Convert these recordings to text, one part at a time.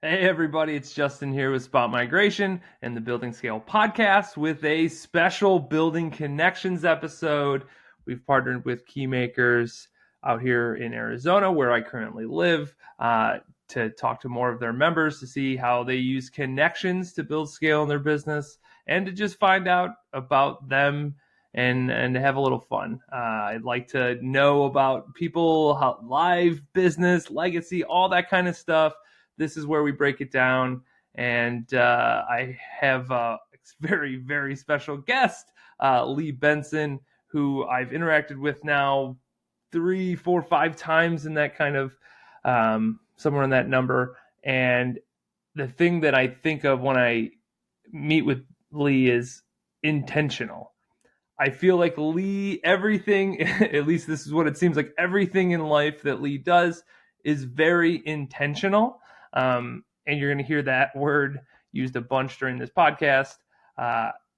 Hey everybody, it's Justin here with Spot Migration and the Building Scale podcast with a special Building Connections episode. We've partnered with Keymakers out here in Arizona, where I currently live, to talk to more of their members to see how they use connections to build scale in their business and to just find out about them and have a little fun. I'd like to know about people, how live business, legacy, all that kind of stuff. This is where we break it down, and I have a very, very special guest, Lee Benson, who I've interacted with now 3, 4, 5 times in that kind of somewhere in that number. And the thing that I think of when I meet with Lee is intentional. I feel like Lee, everything, at least this is what it seems like, everything in life that Lee does is very intentional. And you're going to hear that word used a bunch during this podcast,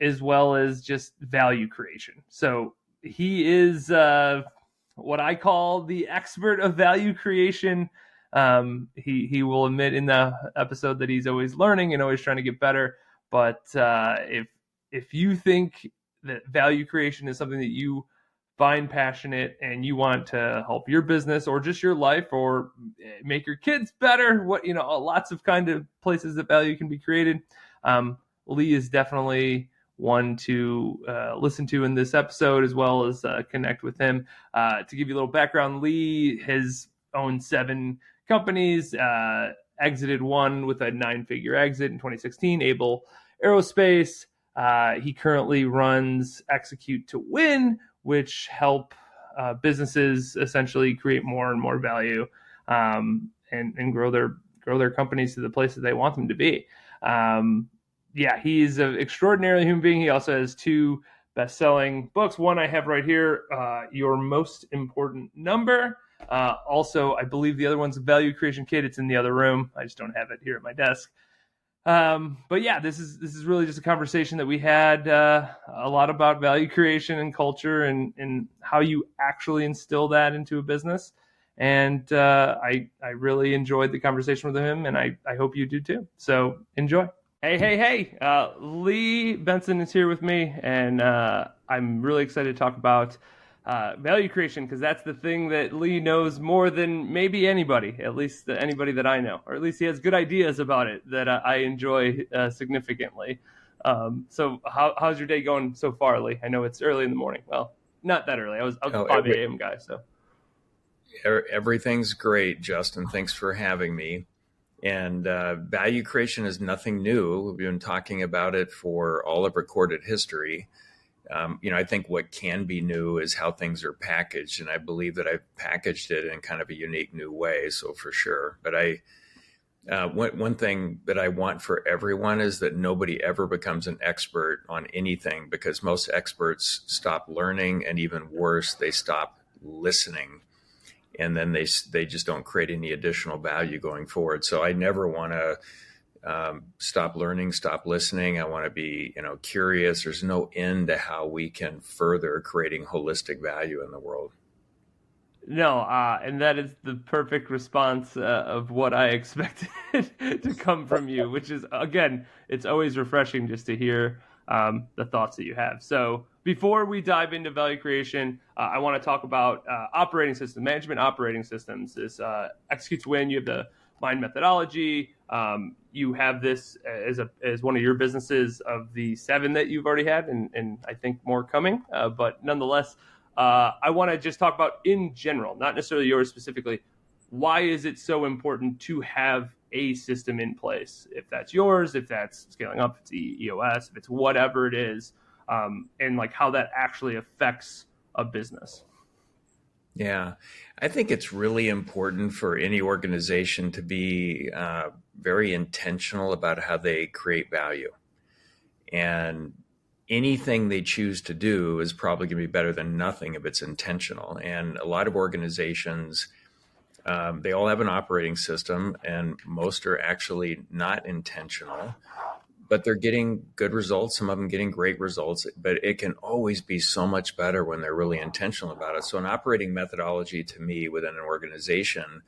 as well as just value creation. So he is what I call the expert of value creation. He will admit in the episode that he's always learning and always trying to get better. But if you think that value creation is something that you find passionate and you want to help your business or just your life or make your kids better, lots of kind of places that value can be created. Lee is definitely one to listen to in this episode, as well as connect with him. To give you a little background, Lee has owned 7 companies, exited one with a 9-figure exit in 2016, Able Aerospace. He currently runs Execute to Win, which help businesses essentially create more and more value and grow their companies to the places they want them to be. He's an extraordinary human being. He also has 2 best-selling books. One I have right here, Your Most Important Number. Also, I believe the other one's Value Creation Kit. It's in the other room. I just don't have it here at my desk. But yeah, this is really just a conversation that we had a lot about value creation and culture and how you actually instill that into a business. And I really enjoyed the conversation with him, and I hope you do too. So enjoy. Hey. Lee Benson is here with me, and I'm really excited to talk about value creation, because that's the thing that Lee knows more than maybe anybody, at least anybody that I know, or at least he has good ideas about it that I enjoy significantly. So how's your day going so far, Lee? I know it's early in the morning. Well, not that early. I was a 5 a.m. guy. So everything's great, Justin. Thanks for having me. And value creation is nothing new. We've been talking about it for all of recorded history. I think what can be new is how things are packaged, and I believe that I've packaged it in kind of a unique new way. So for sure, but one thing that I want for everyone is that nobody ever becomes an expert on anything, because most experts stop learning, and even worse, they stop listening, and then they just don't create any additional value going forward. So I never want to stop learning, stop listening. I want to be, curious. There's no end to how we can further creating holistic value in the world. No, and that is the perfect response of what I expected to come from you, which is, again, it's always refreshing just to hear the thoughts that you have. So before we dive into value creation, I want to talk about operating systems, management operating systems. This Execute to Win, you have the MIND methodology. You have this as one of your businesses of the 7 that you've already had, and I think more coming. But nonetheless, I want to just talk about in general, not necessarily yours specifically. Why is it so important to have a system in place? If that's yours, if that's scaling up, if it's EOS, if it's whatever it is, and like how that actually affects a business. Yeah, I think it's really important for any organization to be very intentional about how they create value. And anything they choose to do is probably going to be better than nothing if it's intentional. And a lot of organizations, they all have an operating system, and most are actually not intentional. But they're getting good results, some of them getting great results, but it can always be so much better when they're really intentional about it. So an operating methodology to me within an organization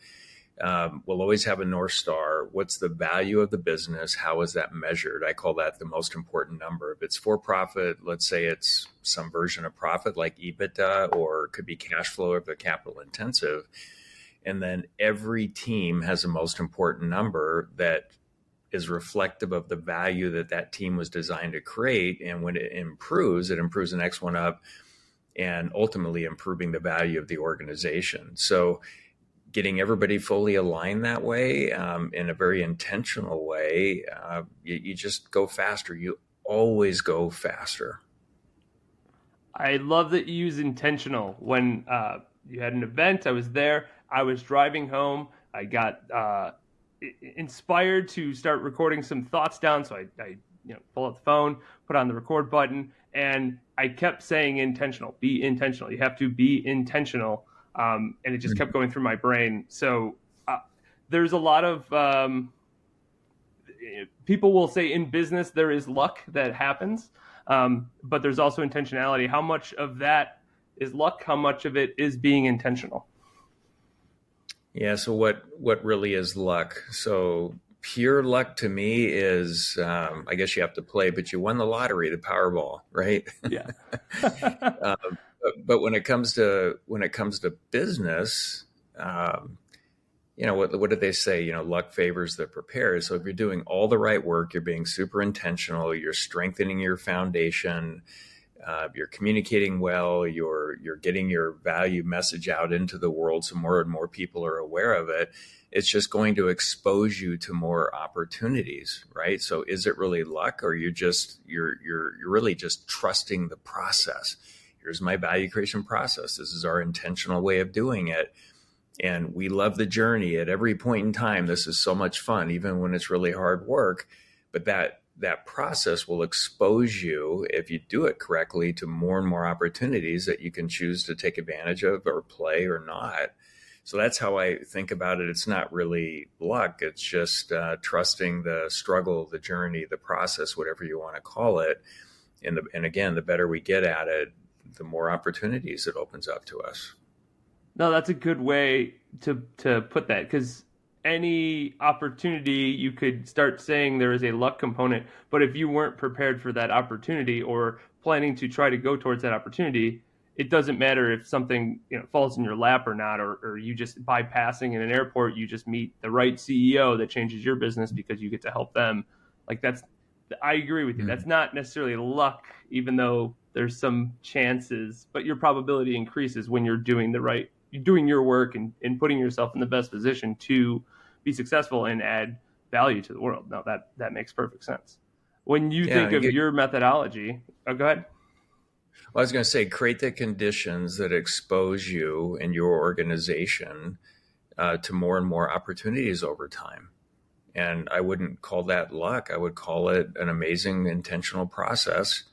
We'll always have a North Star. What's the value of the business? How is that measured? I call that the most important number. If it's for profit, let's say it's some version of profit like EBITDA, or it could be cash flow if they're capital intensive. And then every team has a most important number that is reflective of the value that that team was designed to create. And when it improves the next one up, and ultimately improving the value of the organization. So getting everybody fully aligned that way, in a very intentional way, you just go faster. You always go faster. I love that you use intentional. When you had an event, I was there. I was driving home. I got inspired to start recording some thoughts down. So I pull out the phone, put on the record button, and I kept saying intentional. Be intentional. You have to be intentional. And it just kept going through my brain. So there's a lot of people will say in business there is luck that happens, but there's also intentionality. How much of that is luck? How much of it is being intentional? Yeah. So what really is luck? So pure luck to me is, I guess you have to play, but you won the lottery, the Powerball, right? Yeah. But when it comes to business, what did they say? Luck favors the prepared. So if you're doing all the right work, you're being super intentional, you're strengthening your foundation, you're communicating well, you're getting your value message out into the world, so more and more people are aware of it. It's just going to expose you to more opportunities, right? So is it really luck, or you're really just trusting the process? Here's my value creation process. This is our intentional way of doing it. And we love the journey at every point in time. This is so much fun, even when it's really hard work. But that process will expose you, if you do it correctly, to more and more opportunities that you can choose to take advantage of or play or not. So that's how I think about it. It's not really luck. It's just trusting the struggle, the journey, the process, whatever you want to call it. And again, the better we get at it, the more opportunities it opens up to us. No, that's a good way to put that, because any opportunity, you could start saying there is a luck component, but if you weren't prepared for that opportunity or planning to try to go towards that opportunity, it doesn't matter if something falls in your lap or not, or you just, by passing in an airport, you just meet the right CEO that changes your business because you get to help them. Like I agree with you. That's not necessarily luck, even though there's some chances, but your probability increases when you're doing your work and putting yourself in the best position to be successful and add value to the world. Now that makes perfect sense. When you think of your methodology, go ahead. Well, I was going to say, create the conditions that expose you and your organization to more and more opportunities over time. And I wouldn't call that luck. I would call it an amazing intentional process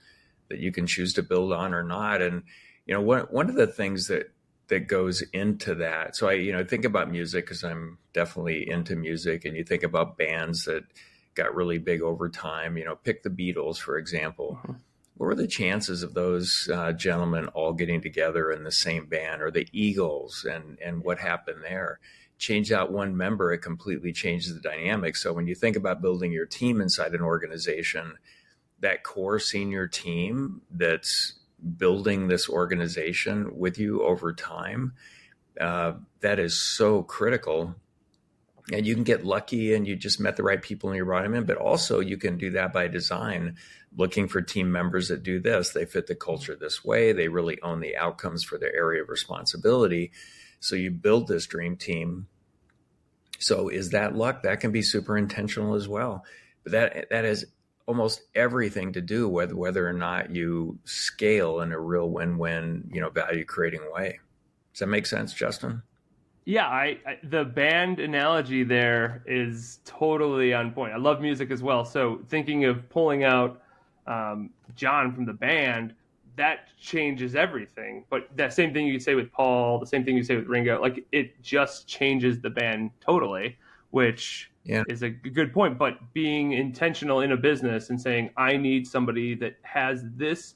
that you can choose to build on or not. And, one of the things that goes into that. So I think about music, because I'm definitely into music, and you think about bands that got really big over time, pick the Beatles, for example. Mm-hmm. What were the chances of those gentlemen all getting together in the same band, or the Eagles, and what happened there? Change out one member, it completely changes the dynamic. So when you think about building your team inside an organization, that core senior team that's building this organization with you over time, that is so critical. And you can get lucky and you just met the right people and you brought them in, but also you can do that by design, looking for team members that do this. They fit the culture this way. They really own the outcomes for their area of responsibility. So you build this dream team. So is that luck? That can be super intentional as well. But that has almost everything to do with whether or not you scale in a real win-win, value creating way. Does that make sense, Justin? Yeah, the band analogy there is totally on point. I love music as well. So thinking of pulling out John from the band, that changes everything. But that same thing you could say with Paul, the same thing you say with Ringo, like it just changes the band totally, which is a good point. But being intentional in a business and saying, I need somebody that has this,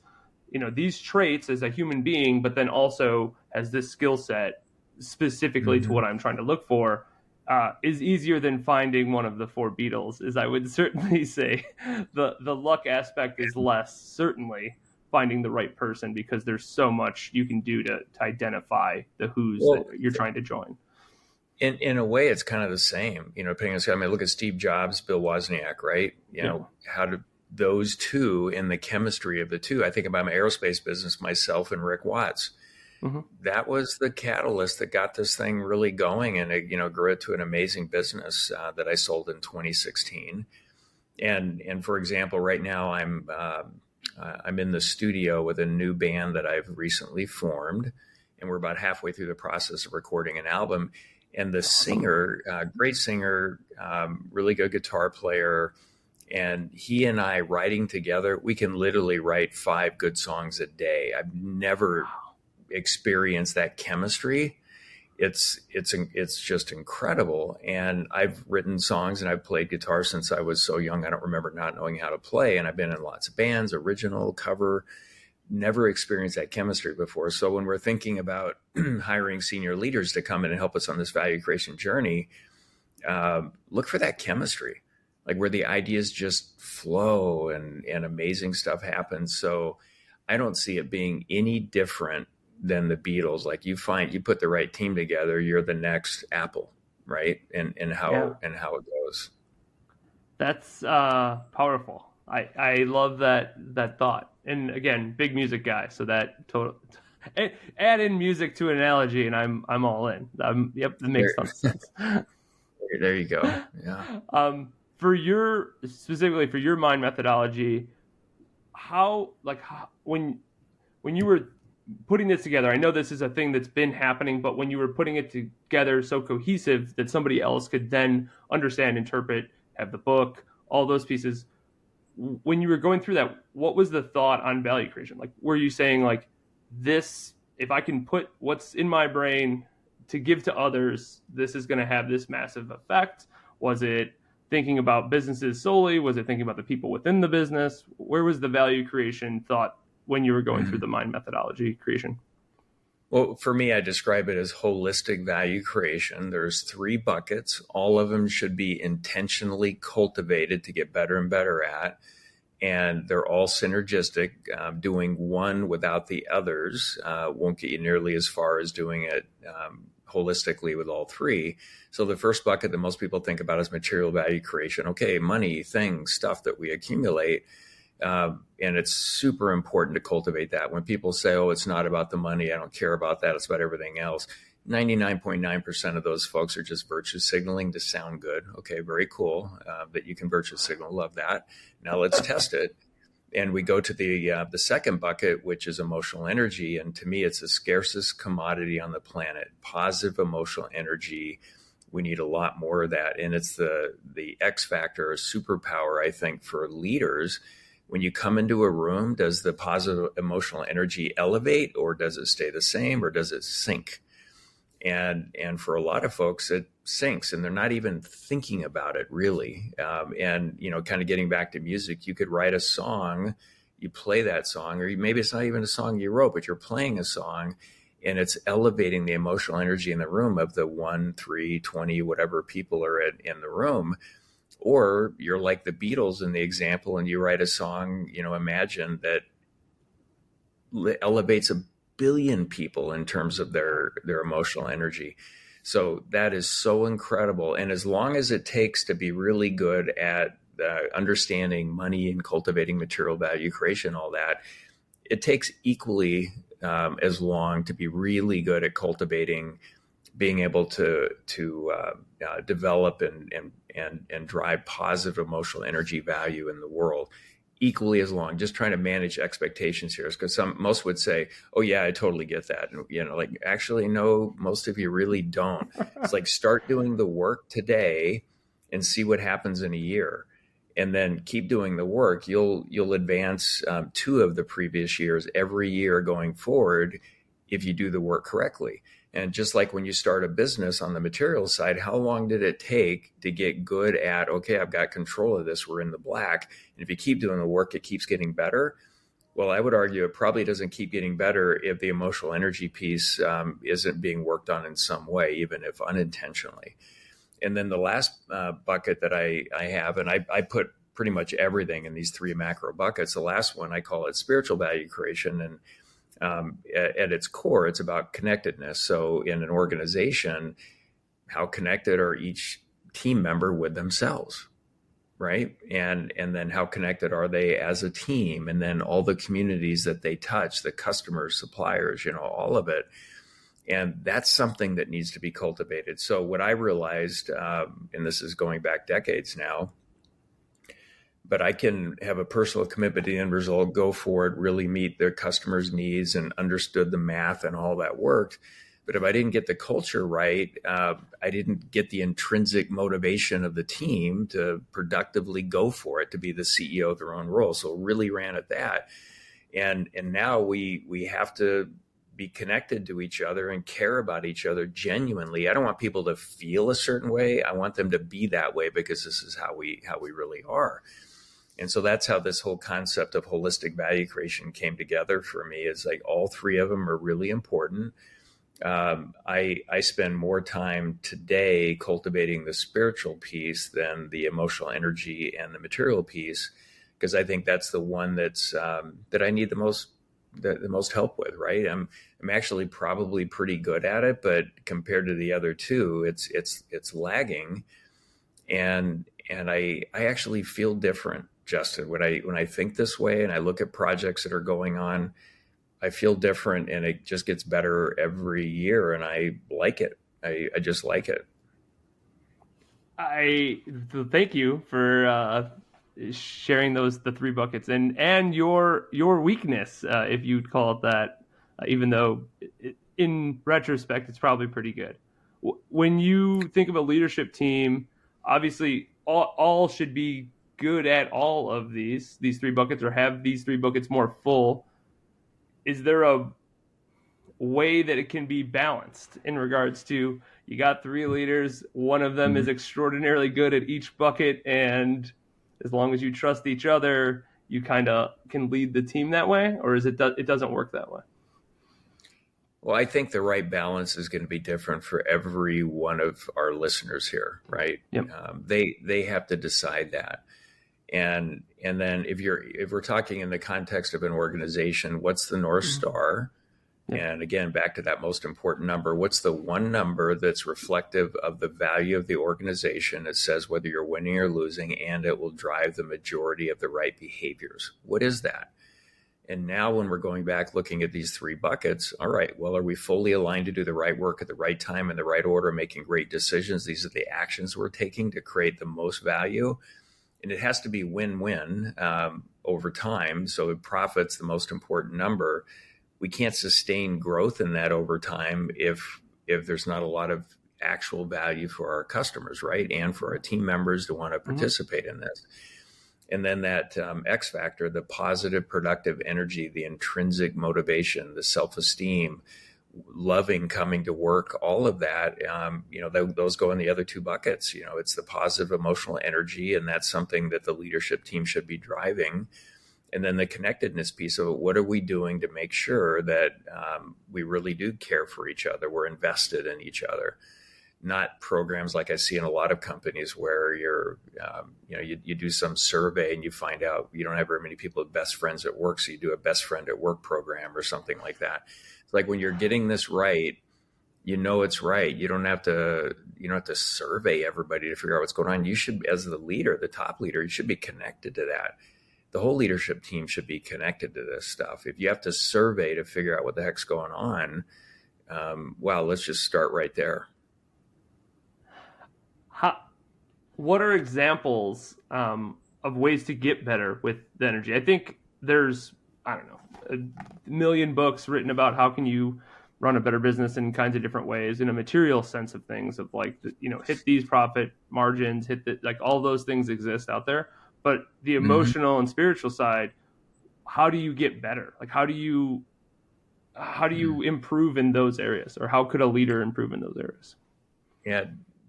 these traits as a human being, but then also has this skill set specifically to what I'm trying to look for. is easier than finding one of the four Beatles. As I would certainly say, the luck aspect is less. Certainly, finding the right person because there's so much you can do to identify the who's that Well, you're trying to join. in a way, it's kind of the same, depending on, I mean, look at Steve Jobs, Bill Wozniak, right? How do those two in the chemistry of the two, I think about my aerospace business, myself and Rick Watts. Mm-hmm. That was the catalyst that got this thing really going. And it, grew it to an amazing business that I sold in 2016. And for example, right now I'm in the studio with a new band that I've recently formed, and we're about halfway through the process of recording an album. And the singer, great singer, really good guitar player, and he and I writing together, we can literally write 5 good songs a day. I've never experienced that chemistry. It's just incredible. And I've written songs and I've played guitar since I was so young. I don't remember not knowing how to play. And I've been in lots of bands, original, cover, never experienced that chemistry before. So when we're thinking about hiring senior leaders to come in and help us on this value creation journey, look for that chemistry, like where the ideas just flow and amazing stuff happens. So I don't see it being any different than the Beatles. Like you put the right team together, you're the next Apple, right? And how it goes. That's powerful. I love that thought. And again, big music guy, so that total add in music to an analogy, and I'm all in. Yep, that makes ton of sense. There you go. Yeah. Specifically for your mind methodology, when you were putting this together, I know this is a thing that's been happening, but when you were putting it together so cohesive that somebody else could then understand, interpret, have the book, all those pieces, when you were going through that, what was the thought on value creation? Like, were you saying like this, if I can put what's in my brain to give to others, this is going to have this massive effect? Was it thinking about businesses solely? Was it thinking about the people within the business? Where was the value creation thought when you were going through the mind methodology creation? Well, for me, I describe it as holistic value creation. There's 3 buckets. All of them should be intentionally cultivated to get better and better at. And they're all synergistic. Doing one without the others won't get you nearly as far as doing it holistically with all 3. So the first bucket that most people think about is material value creation. Okay, money, things, stuff that we accumulate. And it's super important to cultivate that. When people say, oh, it's not about the money, I don't care about that, it's about everything else, 99.9% of those folks are just virtue signaling to sound good. Okay, very cool that you can virtue signal. Love that. Now let's test it. And we go to the second bucket, which is emotional energy. And to me, it's the scarcest commodity on the planet. Positive emotional energy. We need a lot more of that. And it's the X factor, a superpower, I think, for leaders. When you come into a room, does the positive emotional energy elevate, or does it stay the same, or does it sink? And for a lot of folks, it sinks, and they're not even thinking about it really. And kind of getting back to music, you could write a song, you play that song, or maybe it's not even a song you wrote, but you're playing a song, and it's elevating the emotional energy in the room of the 1, 3, 20, whatever people are in the room. Or you're like the Beatles in the example, and you write a song, imagine that elevates 1 billion people in terms of their emotional energy. So that is so incredible. And as long as it takes to be really good at understanding money and cultivating material value creation, all that, it takes equally as long to be really good at cultivating, being able to develop and drive positive emotional energy value in the world, equally as long. Just trying to manage expectations here, because most would say, "Oh yeah, I totally get that," and actually, no, most of you really don't. It's like, start doing the work today and see what happens in a year, and then keep doing the work. You'll advance 2 of the previous years every year going forward if you do the work correctly. And just like when you start a business on the material side, how long did it take to get good at, okay, I've got control of this, we're in the black. And if you keep doing the work, it keeps getting better. Well, I would argue it probably doesn't keep getting better if the emotional energy piece isn't being worked on in some way, even if unintentionally. And then the last bucket that I have, and I put pretty much everything in these three macro buckets. The last one, I call it spiritual value creation. And at its core, it's about connectedness. So in an organization, how connected are each team member with themselves, right? And then how connected are they as a team? And then all the communities that they touch, the customers, suppliers, all of it. And that's something that needs to be cultivated. So what I realized, and this is going back decades now, but I can have a personal commitment to the end result, go for it, really meet their customers' needs and understood the math and all that worked. But if I didn't get the culture right, I didn't get the intrinsic motivation of the team to productively go for it, to be the CEO of their own role. So really ran at that. And now we have to be connected to each other and care about each other genuinely. I don't want people to feel a certain way. I want them to be that way because this is how we really are. And so that's how this whole concept of holistic value creation came together for me. Is like all three of them are really important. I spend more time today cultivating the spiritual piece than the emotional energy and the material piece, because I think that's the one that's that I need the most help with. Right? I'm actually probably pretty good at it, but compared to the other two, it's lagging, and I actually feel different, Justin, when I think this way and I look at projects that are going on. I feel different, and it just gets better every year, and I like it. I just like it. I thank you for sharing the three buckets and your weakness, if you'd call it that, even though in retrospect it's probably pretty good. When you think of a leadership team, obviously all should be good at all of these three buckets, or have these three buckets more full. Is there a way that it can be balanced in regards to, you got three leaders, one of them is extraordinarily good at each bucket, and as long as you trust each other, you kind of can lead the team that way? Or it doesn't work that way? Well, I think the right balance is going to be different for every one of our listeners here, right? Yep. They have to decide that. And then if we're talking in the context of an organization, what's the North Star? Yeah. And again, back to that most important number, what's the one number that's reflective of the value of the organization? It says whether you're winning or losing, and it will drive the majority of the right behaviors. What is that? And now when we're going back looking at these three buckets, all right, well, are we fully aligned to do the right work at the right time in the right order, making great decisions? These are the actions we're taking to create the most value. And it has to be win-win over time. So profit's the most important number. We can't sustain growth in that over time if there's not a lot of actual value for our customers, right? And for our team members to want to participate in this. And then that X factor, the positive, productive energy, the intrinsic motivation, the self-esteem, loving coming to work, all of that, those go in the other two buckets. It's the positive emotional energy, and that's something that the leadership team should be driving. And then the connectedness piece of it, what are we doing to make sure that we really do care for each other? We're invested in each other, not programs like I see in a lot of companies where you do some survey and you find out you don't have very many people with best friends at work, so you do a best friend at work program or something like that. It's like when you're getting this right, it's right. You don't have to survey everybody to figure out what's going on. You should, as the leader, the top leader, you should be connected to that. The whole leadership team should be connected to this stuff. If you have to survey to figure out what the heck's going on, let's just start right there. What are examples of ways to get better with the energy? I think there's, a million books written about how can you run a better business in kinds of different ways, in a material sense of things, of like, hit these profit margins, all those things exist out there. But the emotional and spiritual side, how do you get better? Like, how do you improve in those areas, or how could a leader improve in those areas? Yeah.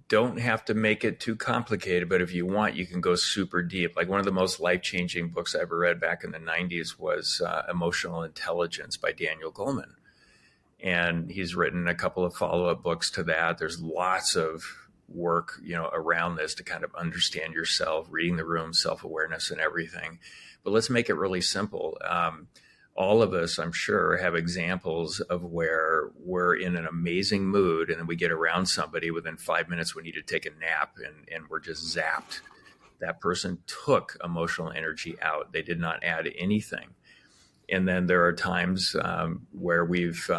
Don't have to make it too complicated, but if you want, you can go super deep. Like one of the most life-changing books I ever read back in the 90s was Emotional Intelligence by Daniel Goleman. And he's written a couple of follow-up books to that. There's lots of work, around this to kind of understand yourself, reading the room, self-awareness and everything. But let's make it really simple. All of us, I'm sure, have examples of where we're in an amazing mood and then we get around somebody within 5 minutes, we need to take a nap and we're just zapped. That person took emotional energy out. They did not add anything. And then there are times where we've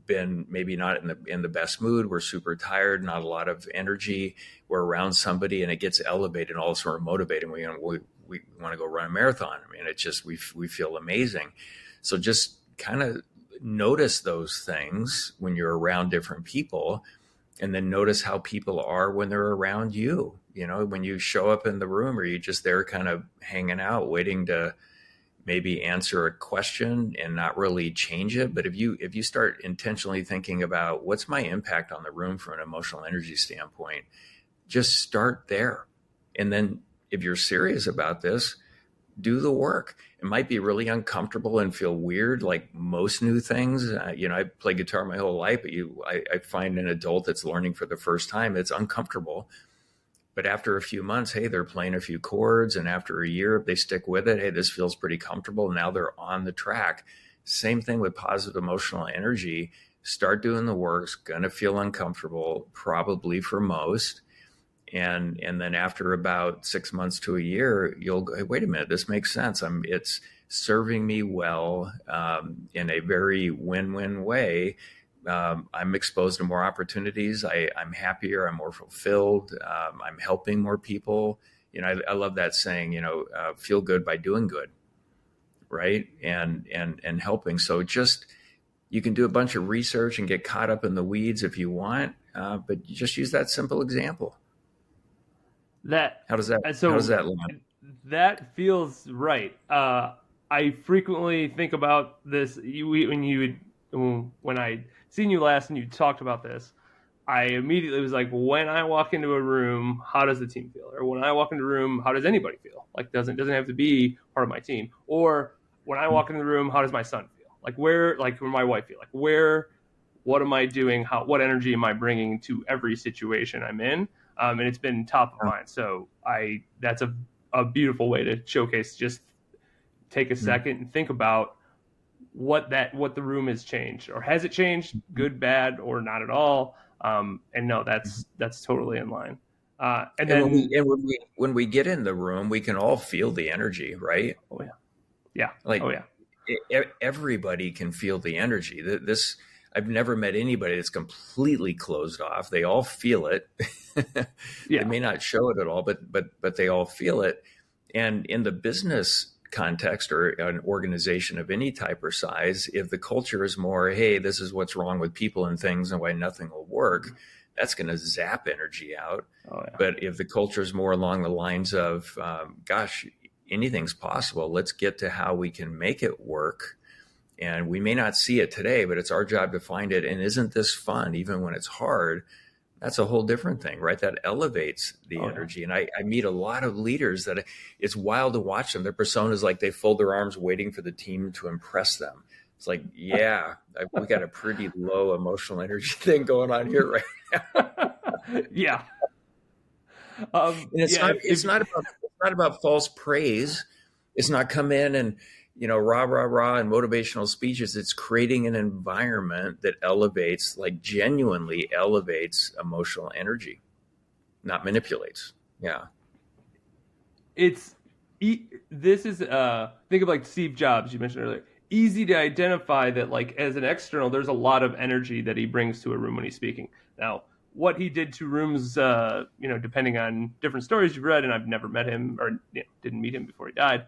been maybe not in the best mood. We're super tired, not a lot of energy. We're around somebody and it gets elevated and all of a sudden we're motivated. We want to go run a marathon. I mean, it's just, we feel amazing. So just kind of notice those things when you're around different people, and then notice how people are when they're around you. When you show up in the room, or you just there kind of hanging out, waiting to maybe answer a question and not really change it. But if you start intentionally thinking about what's my impact on the room from an emotional energy standpoint, just start there. And then if you're serious about this, do the work. It might be really uncomfortable and feel weird, like most new things. I played guitar my whole life, but I find an adult that's learning for the first time, it's uncomfortable. But after a few months, hey, they're playing a few chords. And after a year, if they stick with it, hey, this feels pretty comfortable. Now they're on the track. Same thing with positive emotional energy. Start doing the work. It's going to feel uncomfortable, probably for most. And then after about 6 months to a year, you'll go, hey, wait a minute, this makes sense. It's serving me well in a very win-win way. I'm exposed to more opportunities. I'm happier. I'm more fulfilled. I'm helping more people. I love that saying, feel good by doing good, right? And helping. So just, you can do a bunch of research and get caught up in the weeds if you want, but you just use that simple example. How does that land? That feels right. I frequently think about this. When I seen you last and you talked about this, I immediately was like, when I walk into a room, how does the team feel? Or when I walk into a room, how does anybody feel? Like, doesn't have to be part of my team. Or when I walk into the room, how does my son feel? Like, where my wife feel? Like, what am I doing? What energy am I bringing to every situation I'm in? And it's been top of mind. So that's a beautiful way to showcase. Just take a second and think about what the room has changed, or has it changed, good, bad, or not at all. And no, that's totally in line. When we get in the room, we can all feel the energy, right? Oh yeah. Like, oh yeah. Everybody can feel the energy. I've never met anybody that's completely closed off. They all feel it. Yeah. They may not show it at all, but they all feel it. And in the business context, or an organization of any type or size, if the culture is more, hey, this is what's wrong with people and things and why nothing will work, that's going to zap energy out. Oh, yeah. But if the culture is more along the lines of, gosh, anything's possible, let's get to how we can make it work. And we may not see it today, but it's our job to find it. And isn't this fun, even when it's hard? That's a whole different thing, right? That elevates the energy. And I meet a lot of leaders that it's wild to watch them. Their persona is like they fold their arms waiting for the team to impress them. It's like, yeah, we got a pretty low emotional energy thing going on here right now. Yeah. And it's not about false praise. It's not come in and, rah, rah, rah, and motivational speeches. It's creating an environment that elevates, like genuinely elevates emotional energy, not manipulates. Yeah. This is, think of like Steve Jobs, you mentioned earlier, easy to identify that, like, as an external, there's a lot of energy that he brings to a room when he's speaking. Now, what he did to rooms, depending on different stories you've read, and I've never met him or didn't meet him before he died.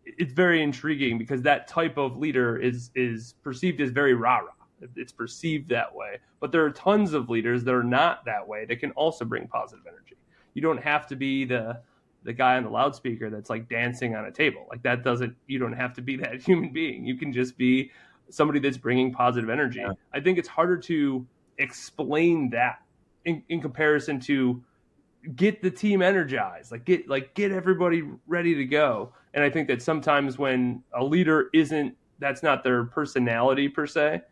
It's very intriguing because that type of leader is perceived as very rah-rah. It's perceived that way. But there are tons of leaders that are not that way that can also bring positive energy. You don't have to be the guy on the loudspeaker that's like dancing on a table. Like you don't have to be that human being. You can just be somebody that's bringing positive energy. Yeah. I think it's harder to explain that in comparison to get the team energized, get everybody ready to go. And I think that sometimes when a leader that's not their personality per se,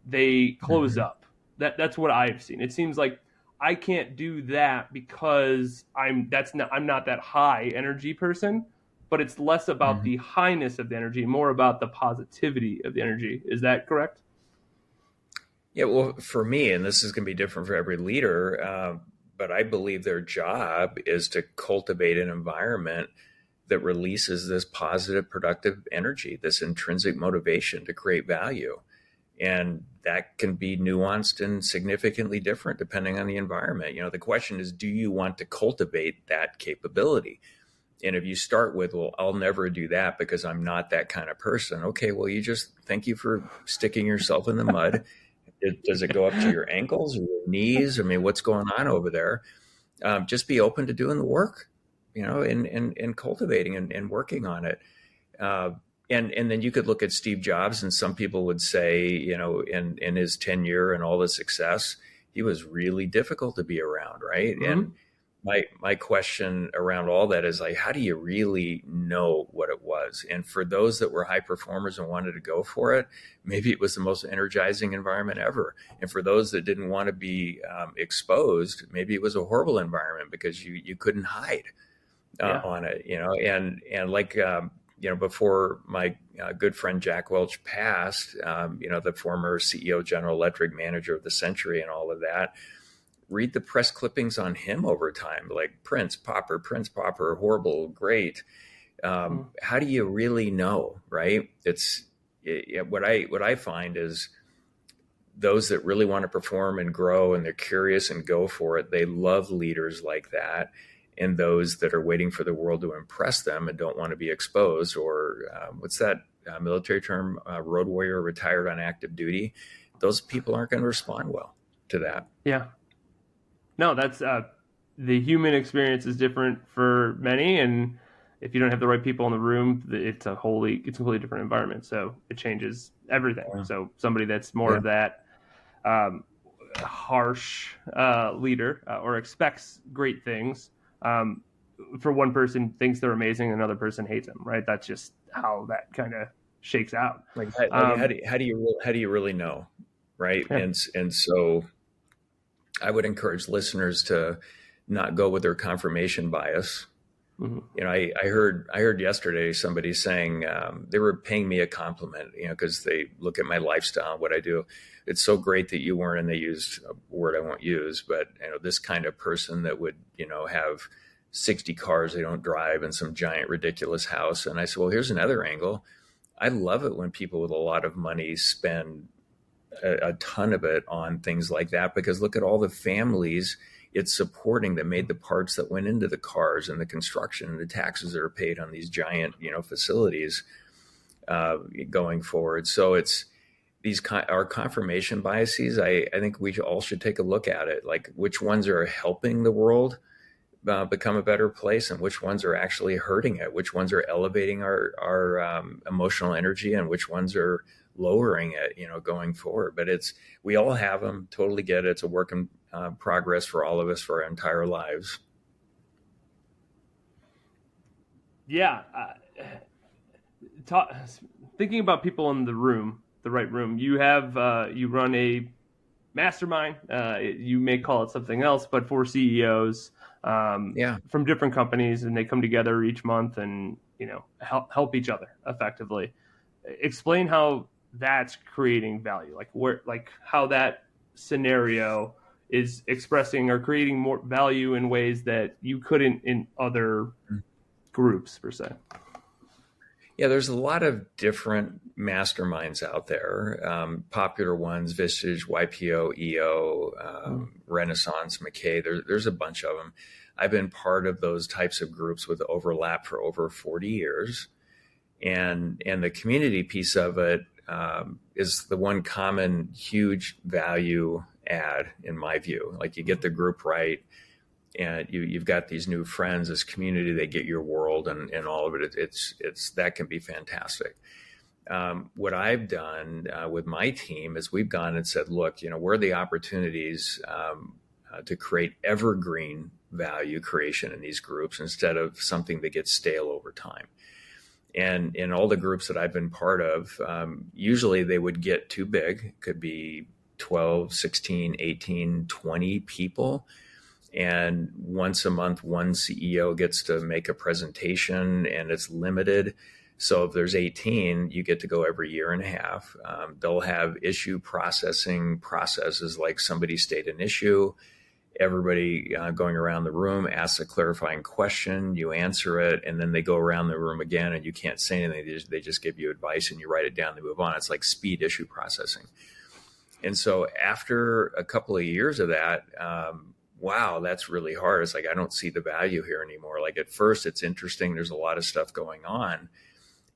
they close up. That's what I've seen. It seems like I can't do that because I'm not that high energy person, but it's less about the highness of the energy, more about the positivity of the energy. Is that correct? Yeah, well, for me, and this is going to be different for every leader, but I believe their job is to cultivate an environment that releases this positive, productive energy, this intrinsic motivation to create value. And that can be nuanced and significantly different depending on the environment. The question is, do you want to cultivate that capability? And if you start with, well, I'll never do that because I'm not that kind of person. Okay, well, thank you for sticking yourself in the mud. Does it go up to your ankles or your knees? I mean, what's going on over there? Just be open to doing the work, and cultivating and working on it. And then you could look at Steve Jobs, and some people would say, in his tenure and all the success, he was really difficult to be around, right? Mm-hmm. And my question around all that is like, how do you really know what it was? And for those that were high performers and wanted to go for it, maybe it was the most energizing environment ever. And for those that didn't want to be exposed, maybe it was a horrible environment because you couldn't hide on it, and like, before my good friend Jack Welch passed, the former CEO, General Electric manager of the century and all of that, read the press clippings on him over time, like Prince Popper, horrible, great. How do you really know, right? What I find is those that really want to perform and grow and they're curious and go for it, they love leaders like that. And those that are waiting for the world to impress them and don't want to be exposed, or what's that military term, road warrior, retired on active duty, those people aren't going to respond well to that. Yeah. No, that's the human experience is different for many, and if you don't have the right people in the room, it's a completely different environment. So it changes everything. Yeah. So somebody that's more of that harsh leader or expects great things, for one person thinks they're amazing, another person hates them. Right? That's just how that kind of shakes out. How do you really know? Right? Yeah. And so I would encourage listeners to not go with their confirmation bias. Mm-hmm. I heard yesterday somebody saying they were paying me a compliment, because they look at my lifestyle, what I do. It's so great that you weren't, and they used a word I won't use, but this kind of person that would, have 60 cars they don't drive and some giant ridiculous house. And I said, well, here's another angle. I love it when people with a lot of money spend a ton of it on things like that, because look at all the families it's supporting that made the parts that went into the cars and the construction and the taxes that are paid on these giant, facilities going forward. So it's our confirmation biases. I think we all should take a look at it, like which ones are helping the world become a better place and which ones are actually hurting it, which ones are elevating our emotional energy and which ones are lowering it, going forward. But we all have them. Totally get it. It's a work in progress for all of us for our entire lives. Yeah. Thinking about people in the room, the right room, you run a mastermind. You may call it something else, but for CEOs from different companies, and they come together each month and, help each other effectively. Explain how that's creating value, like how that scenario is expressing or creating more value in ways that you couldn't in other groups per se. Yeah, there's a lot of different masterminds out there. Popular ones, Vistage, YPO, EO, Renaissance, McKay. There's a bunch of them. I've been part of those types of groups with overlap for over 40 years. And the community piece of it is the one common huge value add in my view. Like you get the group right, and you've got these new friends, this community, they get your world and all of it. It's that can be fantastic. What I've done with my team is we've gone and said, look, where are the opportunities to create evergreen value creation in these groups instead of something that gets stale over time. And in all the groups that I've been part of, usually they would get too big. It could be 12, 16, 18, 20 people. And once a month, one CEO gets to make a presentation, and it's limited. So if there's 18, you get to go every year and a half. They'll have issue processing processes, like somebody state an issue, everybody going around the room asks a clarifying question, you answer it, and then they go around the room again, and you can't say anything. They just give you advice, and you write it down, they move on. It's like speed issue processing. And so after a couple of years of that, wow, that's really hard. It's like, I don't see the value here anymore. Like, at first it's interesting. There's a lot of stuff going on.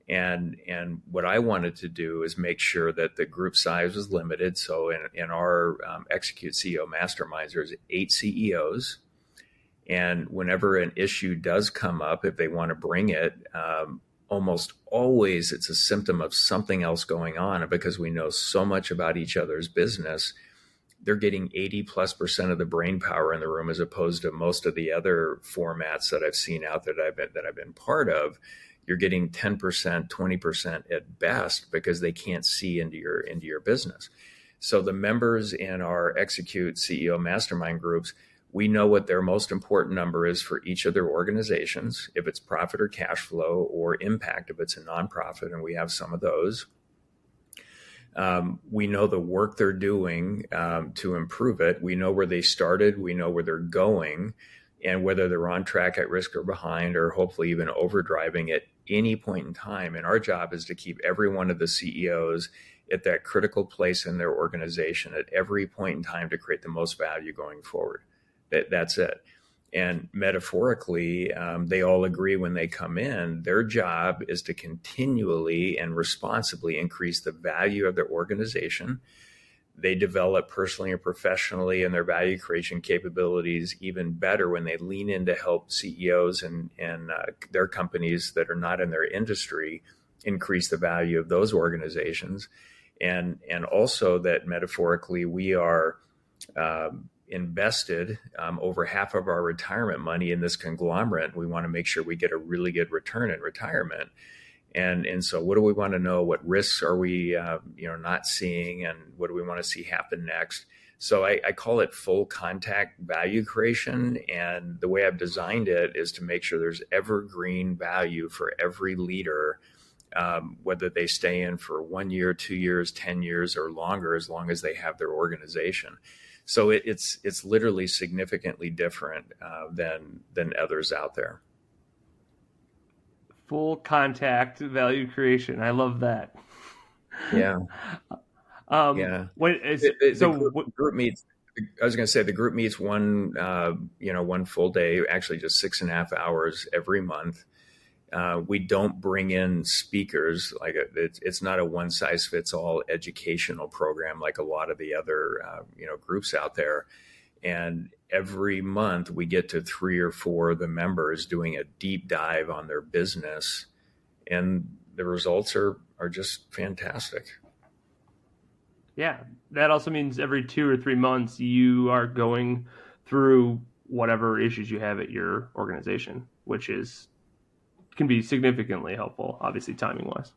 And what I wanted to do is make sure that the group size was limited. So in our Execute CEO Masterminds, there's 8 CEOs. And whenever an issue does come up, if they want to bring it, almost always it's a symptom of something else going on. And because we know so much about each other's business, they're getting 80+% of the brain power in the room, as opposed to most of the other formats that I've seen out there that I've been part of. You're getting 10%, 20% at best, because they can't see into your business. So the members in our Execute CEO Mastermind groups, we know what their most important number is for each of their organizations, if it's profit or cash flow, or impact if it's a nonprofit, and we have some of those. We know the work they're doing to improve it. We know where they started. We know where they're going, and whether they're on track, at risk, or behind, or hopefully even overdriving at any point in time. And our job is to keep every one of the CEOs at that critical place in their organization at every point in time to create the most value going forward. That's it. And metaphorically, they all agree when they come in, their job is to continually and responsibly increase the value of their organization. They develop personally and professionally, and their value creation capabilities even better when they lean in to help CEOs and their companies that are not in their industry increase the value of those organizations. And also that metaphorically, we are invested over half of our retirement money in this conglomerate. We want to make sure we get a really good return in retirement. And so what do we want to know? What risks are we not seeing, and what do we want to see happen next? So I call it full contact value creation. And the way I've designed it is to make sure there's evergreen value for every leader, whether they stay in for 1 year, 2 years, 10 years, or longer, as long as they have their organization. So it's literally significantly different than others out there. Full contact value creation. I love that. Yeah. Yeah. The group meets. I was going to say the group meets one full day, actually just 6.5 hours every month. We don't bring in speakers. Like it's not a one size fits all educational program like a lot of the other groups out there. And every month we get to 3 or 4 of the members doing a deep dive on their business, and the results are just fantastic. Yeah, that also means every 2 or 3 months you are going through whatever issues you have at your organization, which can be significantly helpful, obviously timing wise.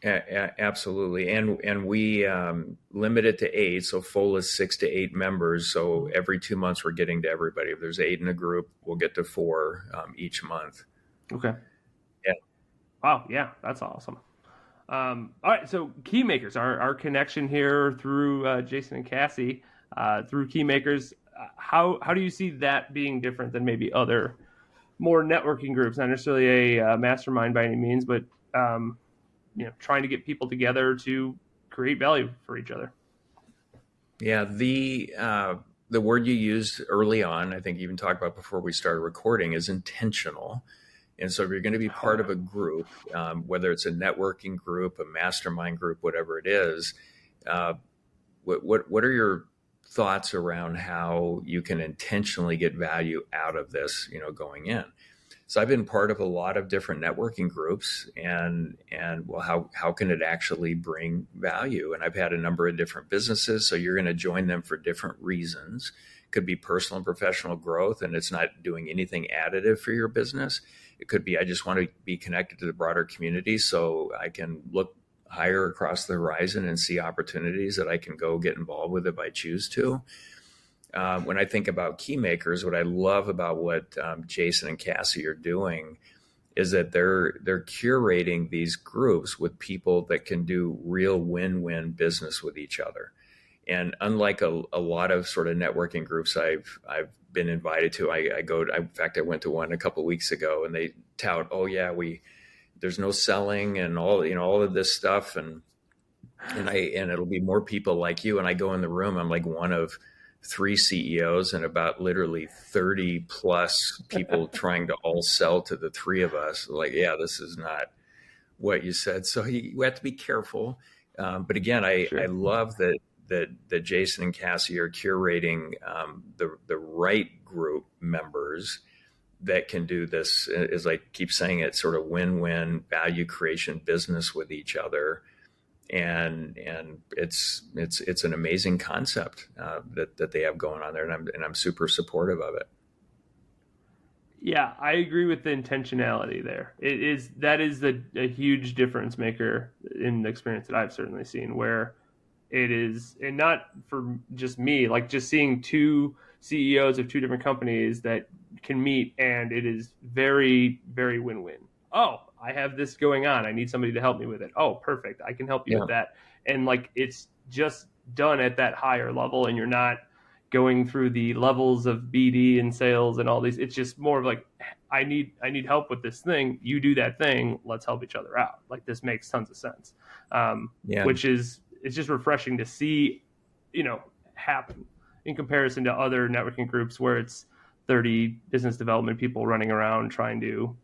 Absolutely. And we limit it to 8. So full is 6 to 8 members. So every 2 months we're getting to everybody. If there's 8 in a group, we'll get to 4 each month. Okay. Yeah. Wow. Yeah, that's awesome. All right. So Keymakers, our connection here through Jason and Cassie, through Keymakers, how do you see that being different than maybe other more networking groups? Not necessarily a mastermind by any means, but trying to get people together to create value for each other. Yeah, the word you used early on, I think you even talked about before we started recording, is intentional. And so if you're going to be part of a group, whether it's a networking group, a mastermind group, whatever it is, what are your thoughts around how you can intentionally get value out of this, going in? So I've been part of a lot of different networking groups, and well, how can it actually bring value? And I've had a number of different businesses, so you're going to join them for different reasons. It could be personal and professional growth, and it's not doing anything additive for your business. It could be, I just want to be connected to the broader community so I can look higher across the horizon and see opportunities that I can go get involved with if I choose to. When I think about Keymakers, what I love about what Jason and Cassie are doing is that they're curating these groups with people that can do real win-win business with each other. And unlike a lot of sort of networking groups I've been invited to, in fact, I went to one a couple of weeks ago, and they tout, oh yeah, there's no selling and all of this stuff, and it'll be more people like you. And I go in the room, I'm like one of 3 CEOs and about literally 30 plus people trying to all sell to the 3 of us. Like, yeah, this is not what you said. So you have to be careful. But again, I love that Jason and Cassie are curating the right group members that can do this, as I keep saying it, sort of win-win value creation business with each other. And it's an amazing concept that they have going on there, and I'm super supportive of it. Yeah, I agree with the intentionality there. That is a huge difference maker in the experience that I've certainly seen, where it is, and not for just me, like just seeing 2 CEOs of 2 different companies that can meet, and it is very, very win-win. Oh, I have this going on. I need somebody to help me with it. Oh, perfect. I can help you with that. And like, it's just done at that higher level, and you're not going through the levels of BD and sales and all these. It's just more of like, I need help with this thing. You do that thing. Let's help each other out. Like, this makes tons of sense. Which is, it's just refreshing to see, happen in comparison to other networking groups where it's 30 business development people running around trying to,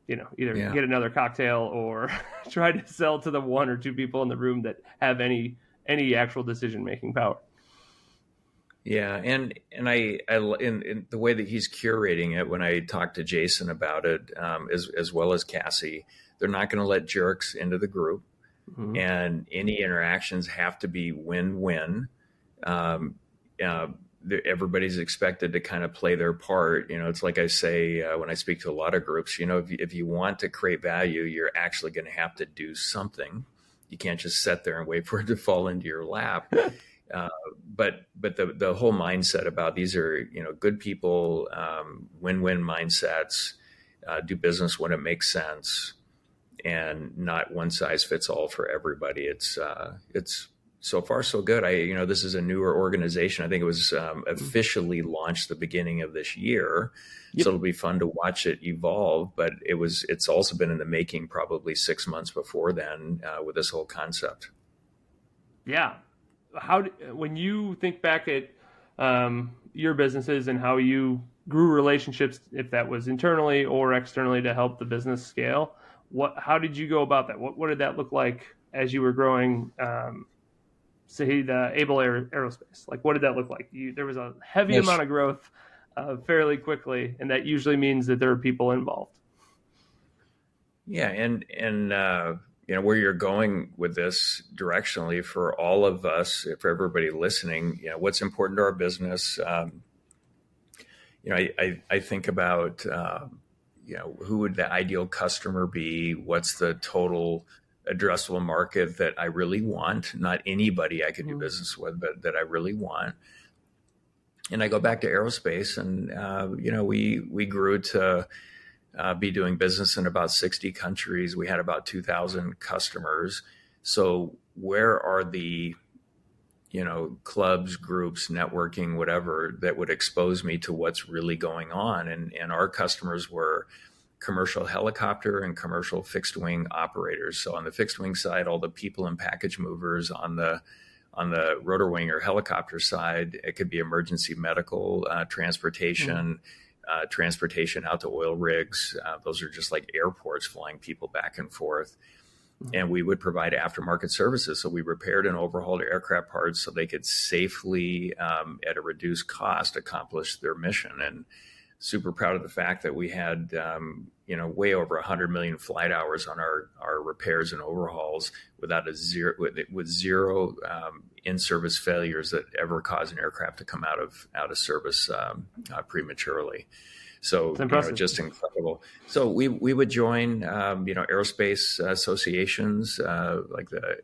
either get another cocktail or try to sell to the 1 or 2 people in the room that have any actual decision-making power. Yeah. And I in the way that he's curating it, when I talked to Jason about it, as well as Cassie, they're not going to let jerks into the group. Mm-hmm. And any interactions have to be win-win. Everybody's expected to kind of play their part. It's like I say when I speak to a lot of groups, if you want to create value, you're actually going to have to do something. You can't just sit there and wait for it to fall into your lap. But the whole mindset about these are, good people, win-win mindsets, do business when it makes sense, and not one size fits all for everybody. It's so far so good. This is a newer organization. I think it was officially launched the beginning of this year. Yep. So it'll be fun to watch it evolve, but it's also been in the making probably 6 months before then with this whole concept. Yeah. When you think back at your businesses and how you grew relationships, if that was internally or externally to help the business scale, how did you go about that? What did that look like as you were growing, say, the Able Aerospace? Like, what did that look like? There was a heavy amount of growth fairly quickly, and that usually means that there are people involved. Yeah, and where you're going with this directionally for all of us, for everybody listening, what's important to our business. I think about, who would the ideal customer be? What's the total addressable market that I really want? Not anybody I could do business with, but that I really want. And I go back to aerospace, and, we grew to be doing business in about 60 countries. We had about 2,000 customers. So where are the, clubs, groups, networking, whatever, that would expose me to what's really going on? And our customers were commercial helicopter and commercial fixed wing operators. So on the fixed wing side, all the people and package movers. On the rotor wing or helicopter side, it could be emergency medical transportation, transportation out to oil rigs. Those are just like airports flying people back and forth. And we would provide aftermarket services. So we repaired and overhauled aircraft parts so they could safely, at a reduced cost, accomplish their mission. And super proud of the fact that we had, way over 100 million flight hours on our repairs and overhauls with zero in-service failures that ever caused an aircraft to come out of service prematurely. So, just incredible. So we would join, aerospace associations, like the,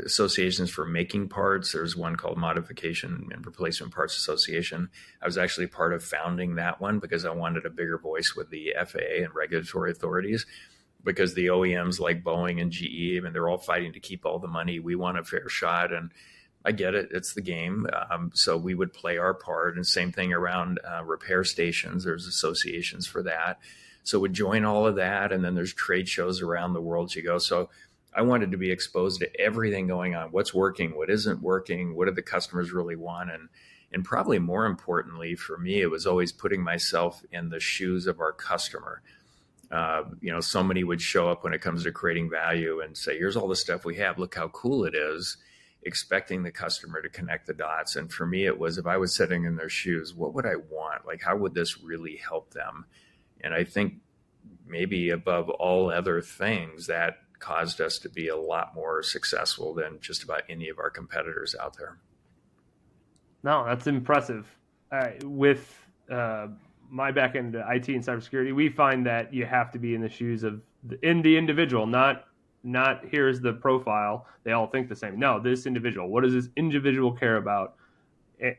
associations for making parts. There's one called Modification and Replacement Parts Association. I was actually part of founding that one because I wanted a bigger voice with the FAA and regulatory authorities, because the OEMs like Boeing and GE, I mean, they're all fighting to keep all the money. We want a fair shot, and I get it. It's the game. So we would play our part, and same thing around repair stations. There's associations for that. So we'd join all of that. And then there's trade shows around the world you go. So I wanted to be exposed to everything going on. What's working, what isn't working, what do the customers really want? And probably more importantly for me, it was always putting myself in the shoes of our customer. Somebody would show up when it comes to creating value and say, here's all the stuff we have. Look how cool it is, expecting the customer to connect the dots. And for me, it was, if I was sitting in their shoes, what would I want? Like, how would this really help them? And I think maybe above all other things, that caused us to be a lot more successful than just about any of our competitors out there. No, that's impressive. With my backend IT and cybersecurity, we find that you have to be in the shoes of the individual, not here's the profile. They all think the same. No, this individual. What does this individual care about?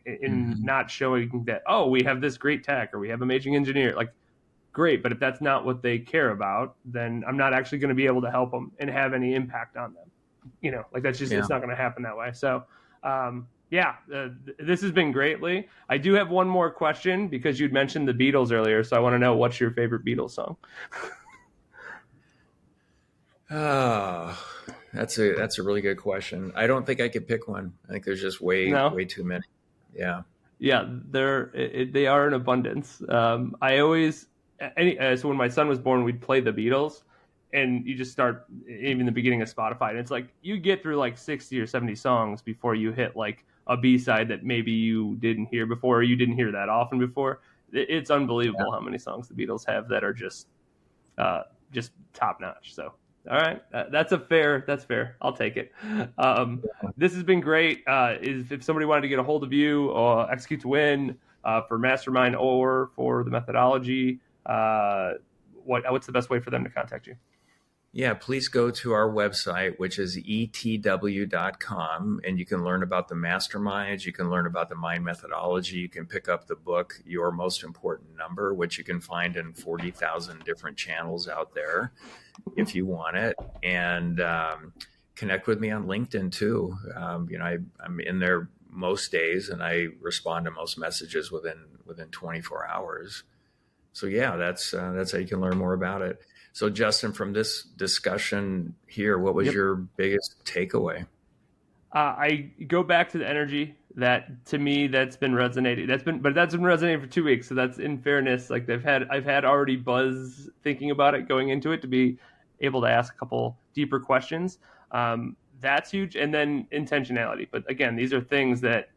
In not showing that, we have this great tech or we have amazing engineer. Like, great, but if that's not what they care about, then I'm not actually going to be able to help them and have any impact on them. That's just, it's not going to happen that way. So, this has been great, Lee. I do have one more question because you'd mentioned the Beatles earlier. So I want to know, what's your favorite Beatles song? That's a really good question. I don't think I could pick one. I think there's just way too many. Yeah. Yeah. They are in abundance. I always, so when my son was born, we'd play the Beatles, and you just start even the beginning of Spotify, and it's like you get through like 60 or 70 songs before you hit like a B-side that maybe you didn't hear before, or you didn't hear that often before. It's unbelievable how many songs the Beatles have that are just top notch. So, all right, that's fair. I'll take it. This has been great. If somebody wanted to get a hold of you or Execute to Win for Mastermind or for the methodology, what's the best way for them to contact you? Yeah, please go to our website, which is etw.com, and you can learn about the masterminds. You can learn about the mind methodology. You can pick up the book, Your Most Important Number, which you can find in 40,000 different channels out there if you want it. And connect with me on LinkedIn too. I'm in there most days, and I respond to most messages within 24 hours. So yeah, that's how you can learn more about it. So Justin, from this discussion here, what was your biggest takeaway? I go back to the energy that, to me, that's been resonating. That's been resonating for 2 weeks. So that's, in fairness, like I've had already buzz thinking about it going into it to be able to ask a couple deeper questions. That's huge. And then intentionality. But again, these are things that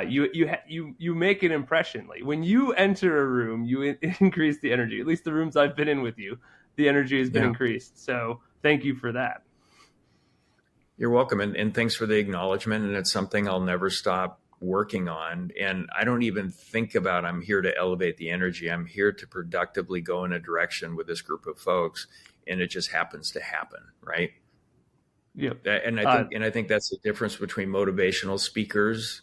you make an impression. Like when you enter a room, you increase the energy. At least the rooms I've been in with you, the energy has been increased. So thank you for that. You're welcome. And thanks for the acknowledgement. And it's something I'll never stop working on. And I don't even think about, I'm here to elevate the energy. I'm here to productively go in a direction with this group of folks. And it just happens to happen. Right. Yeah. And I think that's the difference between motivational speakers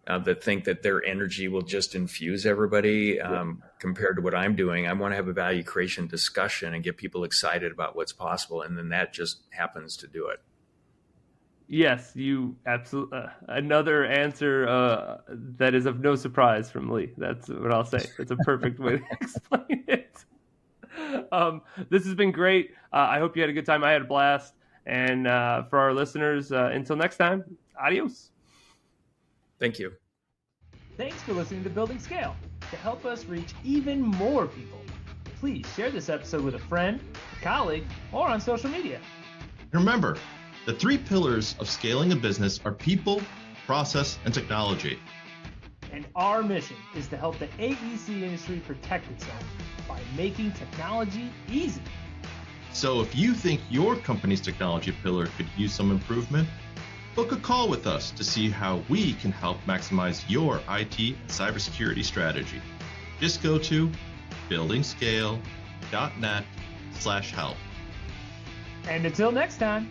that think that their energy will just infuse everybody compared to what I'm doing. I want to have a value creation discussion and get people excited about what's possible. And then that just happens to do it. Yes, you absolutely. Another answer that is of no surprise from Lee. That's what I'll say. That's a perfect way to explain it. This has been great. I hope you had a good time. I had a blast. And for our listeners, until next time, adios. Thank you. Thanks for listening to Building Scale. To help us reach even more people, please share this episode with a friend, a colleague, or on social media. Remember, the 3 pillars of scaling a business are people, process, and technology. And our mission is to help the AEC industry protect itself by making technology easy. So if you think your company's technology pillar could use some improvement, book a call with us to see how we can help maximize your IT and cybersecurity strategy. Just go to buildingscale.net/help. And until next time,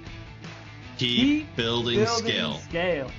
Keep building scale. Scale.